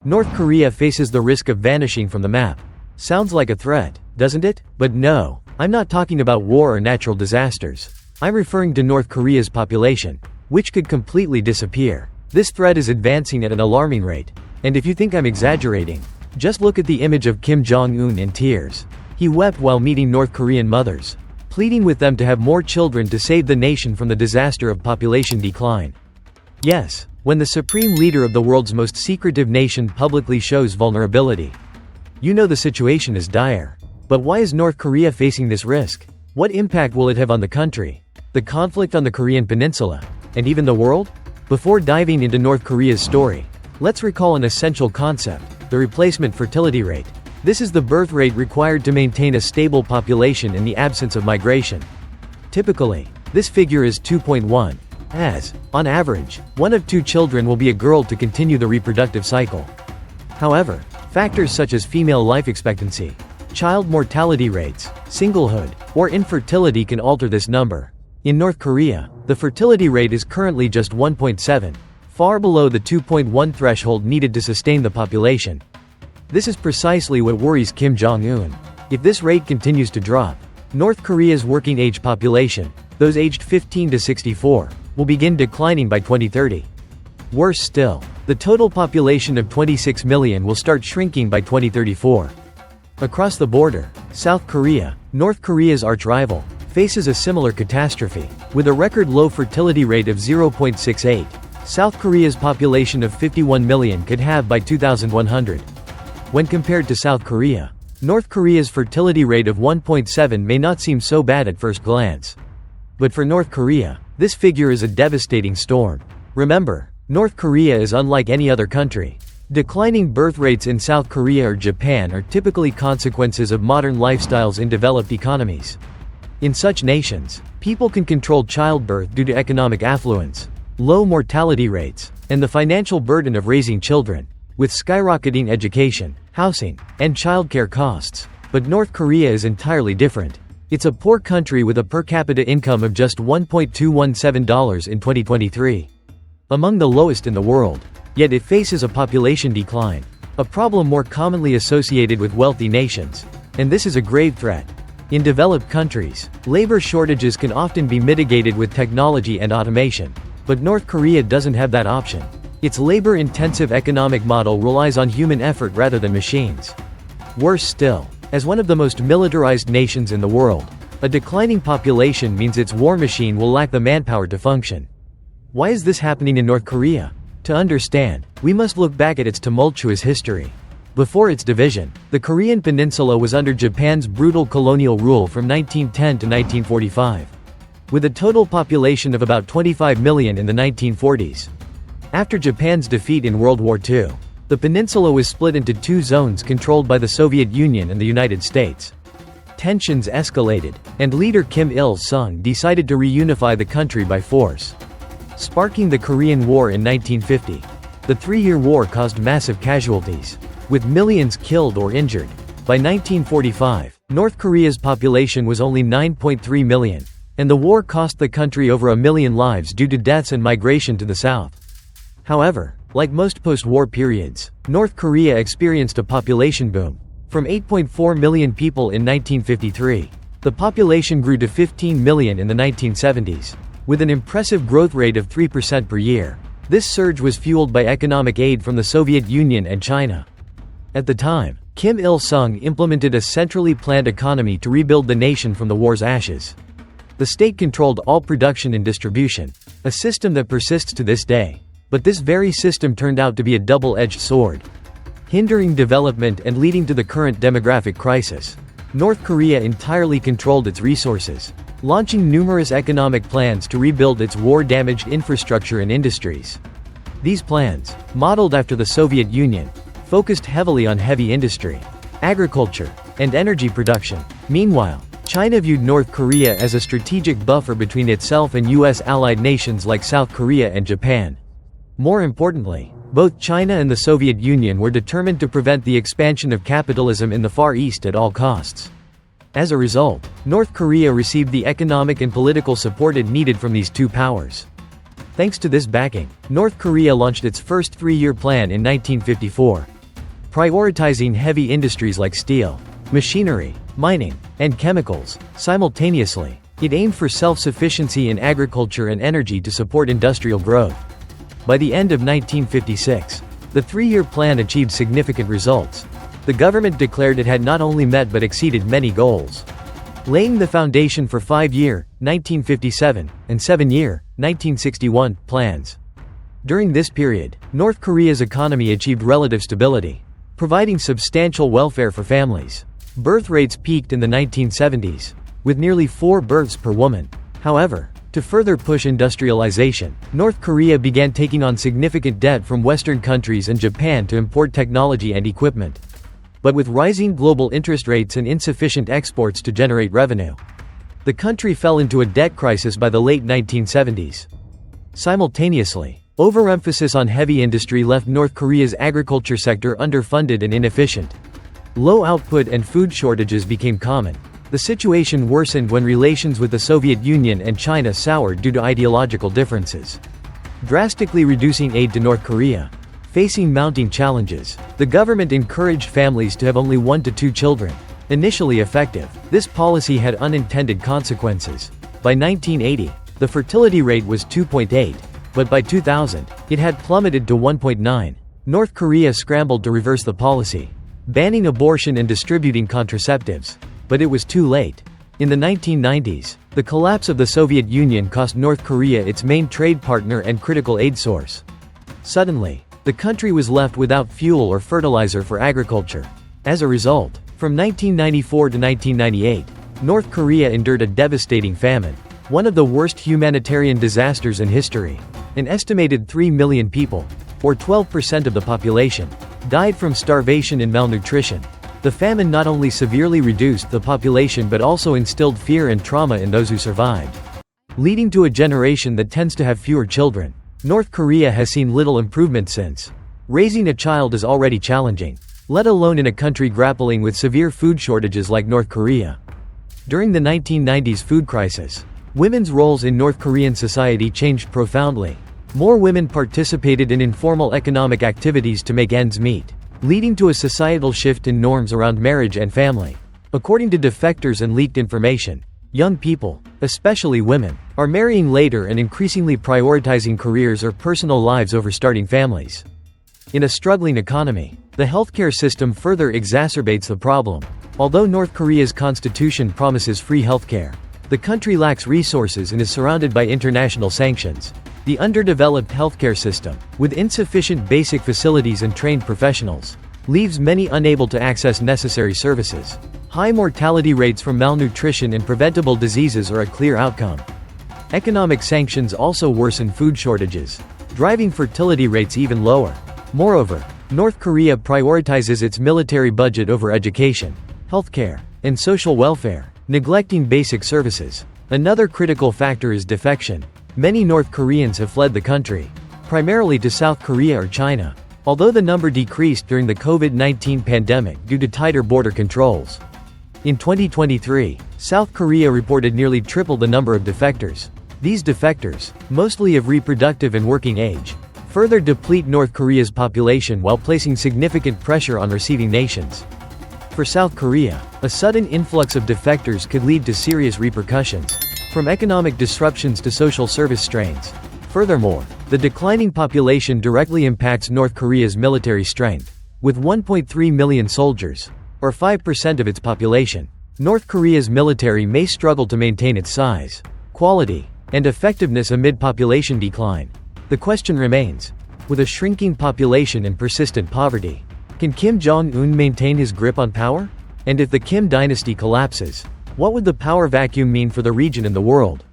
North Korea faces the risk of vanishing from the map. Sounds like a threat, doesn't it? But no, I'm not talking about war or natural disasters. I'm referring to North Korea's population, which could completely disappear. This threat is advancing at an alarming rate. And if you think I'm exaggerating, just look at the image of Kim Jong-un in tears. He wept while meeting North Korean mothers, pleading with them to have more children to save the nation from the disaster of population decline. Yes, when the supreme leader of the world's most secretive nation publicly shows vulnerability. You know the situation is dire. But why is North Korea facing this risk? What impact will it have on the country, the conflict on the Korean peninsula, and even the world? Before diving into North Korea's story, let's recall an essential concept: the replacement fertility rate. This is the birth rate required to maintain a stable population in the absence of migration. Typically, this figure is 2.1, as, on average, 1 of 2 children will be a girl to continue the reproductive cycle. However, factors such as female life expectancy, child mortality rates, singlehood, or infertility can alter this number. In North Korea, the fertility rate is currently just 1.7, far below the 2.1 threshold needed to sustain the population. This is precisely what worries Kim Jong-un. If this rate continues to drop, North Korea's working-age population, those aged 15 to 64, will begin declining by 2030. Worse still, the total population of 26 million will start shrinking by 2034. Across the border, South Korea, North Korea's arch-rival, faces a similar catastrophe. With a record low fertility rate of 0.68, South Korea's population of 51 million could halve by 2100. When compared to South Korea, North Korea's fertility rate of 1.7 may not seem so bad at first glance. But for North Korea, this figure is a devastating storm. Remember, North Korea is unlike any other country. Declining birth rates in South Korea or Japan are typically consequences of modern lifestyles in developed economies. In such nations, people can control childbirth due to economic affluence, low mortality rates, and the financial burden of raising children, with skyrocketing education, housing, and childcare costs. But North Korea is entirely different. It's a poor country with a per capita income of just $1.217 in 2023. Among the lowest in the world. Yet it faces a population decline, a problem more commonly associated with wealthy nations. And this is a grave threat. In developed countries, labor shortages can often be mitigated with technology and automation. But North Korea doesn't have that option. Its labor-intensive economic model relies on human effort rather than machines. Worse still, as one of the most militarized nations in the world, a declining population means its war machine will lack the manpower to function. Why is this happening in North Korea? To understand, we must look back at its tumultuous history. Before its division, the Korean peninsula was under Japan's brutal colonial rule from 1910 to 1945. With a total population of about 25 million in the 1940s. After Japan's defeat in World War II, the peninsula was split into 2 zones controlled by the Soviet Union and the United States. Tensions escalated, and leader Kim Il-sung decided to reunify the country by force, sparking the Korean War in 1950. The 3-year war caused massive casualties, with millions killed or injured. By 1945, North Korea's population was only 9.3 million, and the war cost the country over 1 million lives due to deaths and migration to the south. However, like most post-war periods, North Korea experienced a population boom. From 8.4 million people in 1953, the population grew to 15 million in the 1970s, with an impressive growth rate of 3% per year. This surge was fueled by economic aid from the Soviet Union and China. At the time, Kim Il-sung implemented a centrally planned economy to rebuild the nation from the war's ashes. The state controlled all production and distribution, a system that persists to this day. But this very system turned out to be a double-edged sword, hindering development and leading to the current demographic crisis. North Korea entirely controlled its resources, launching numerous economic plans to rebuild its war-damaged infrastructure and industries. These plans, modeled after the Soviet Union, focused heavily on heavy industry, agriculture, and energy production. Meanwhile, China viewed North Korea as a strategic buffer between itself and U.S. allied nations like South Korea and Japan. More importantly, both China and the Soviet Union were determined to prevent the expansion of capitalism in the Far East at all costs. As a result, North Korea received the economic and political support it needed from these 2 powers. Thanks to this backing, North Korea launched its first three-year plan in 1954. Prioritizing heavy industries like steel, machinery, mining, and chemicals, simultaneously, it aimed for self-sufficiency in agriculture and energy to support industrial growth. By the end of 1956, the three-year plan achieved significant results. The government declared it had not only met but exceeded many goals, laying the foundation for 5-year, 1957, and 7-year, 1961, plans. During this period, North Korea's economy achieved relative stability, providing substantial welfare for families. Birth rates peaked in the 1970s, with nearly 4 births per woman. However, to further push industrialization, North Korea began taking on significant debt from Western countries and Japan to import technology and equipment. But with rising global interest rates and insufficient exports to generate revenue, the country fell into a debt crisis by the late 1970s. Simultaneously, overemphasis on heavy industry left North Korea's agriculture sector underfunded and inefficient. Low output and food shortages became common. The situation worsened when relations with the Soviet Union and China soured due to ideological differences, drastically reducing aid to North Korea. Facing mounting challenges, the government encouraged families to have only 1 to 2 children. Initially effective, this policy had unintended consequences. By 1980, the fertility rate was 2.8, but by 2000, it had plummeted to 1.9. North Korea scrambled to reverse the policy, banning abortion and distributing contraceptives. But it was too late. In the 1990s, the collapse of the Soviet Union cost North Korea its main trade partner and critical aid source. Suddenly, the country was left without fuel or fertilizer for agriculture. As a result, from 1994 to 1998, North Korea endured a devastating famine, one of the worst humanitarian disasters in history. An estimated 3 million people, or 12% of the population, died from starvation and malnutrition. The famine not only severely reduced the population but also instilled fear and trauma in those who survived, leading to a generation that tends to have fewer children. North Korea has seen little improvement since. Raising a child is already challenging, let alone in a country grappling with severe food shortages like North Korea. During the 1990s food crisis, women's roles in North Korean society changed profoundly. More women participated in informal economic activities to make ends meet, leading to a societal shift in norms around marriage and family. According to defectors and leaked information, young people, especially women, are marrying later and increasingly prioritizing careers or personal lives over starting families. In a struggling economy, the healthcare system further exacerbates the problem. Although North Korea's constitution promises free healthcare, the country lacks resources and is surrounded by international sanctions. The underdeveloped healthcare system, with insufficient basic facilities and trained professionals, leaves many unable to access necessary services. High mortality rates from malnutrition and preventable diseases are a clear outcome. Economic sanctions also worsen food shortages, driving fertility rates even lower. Moreover, North Korea prioritizes its military budget over education, healthcare, and social welfare, neglecting basic services. Another critical factor is defection. Many North Koreans have fled the country, primarily to South Korea or China, although the number decreased during the COVID-19 pandemic due to tighter border controls. In 2023, South Korea reported nearly triple the number of defectors. These defectors, mostly of reproductive and working age, further deplete North Korea's population while placing significant pressure on receiving nations. For South Korea, a sudden influx of defectors could lead to serious repercussions, from economic disruptions to social service strains. Furthermore, the declining population directly impacts North Korea's military strength. With 1.3 million soldiers, or 5% of its population, North Korea's military may struggle to maintain its size, quality, and effectiveness amid population decline. The question remains, with a shrinking population and persistent poverty, can Kim Jong-un maintain his grip on power? And if the Kim dynasty collapses, what would the power vacuum mean for the region and the world?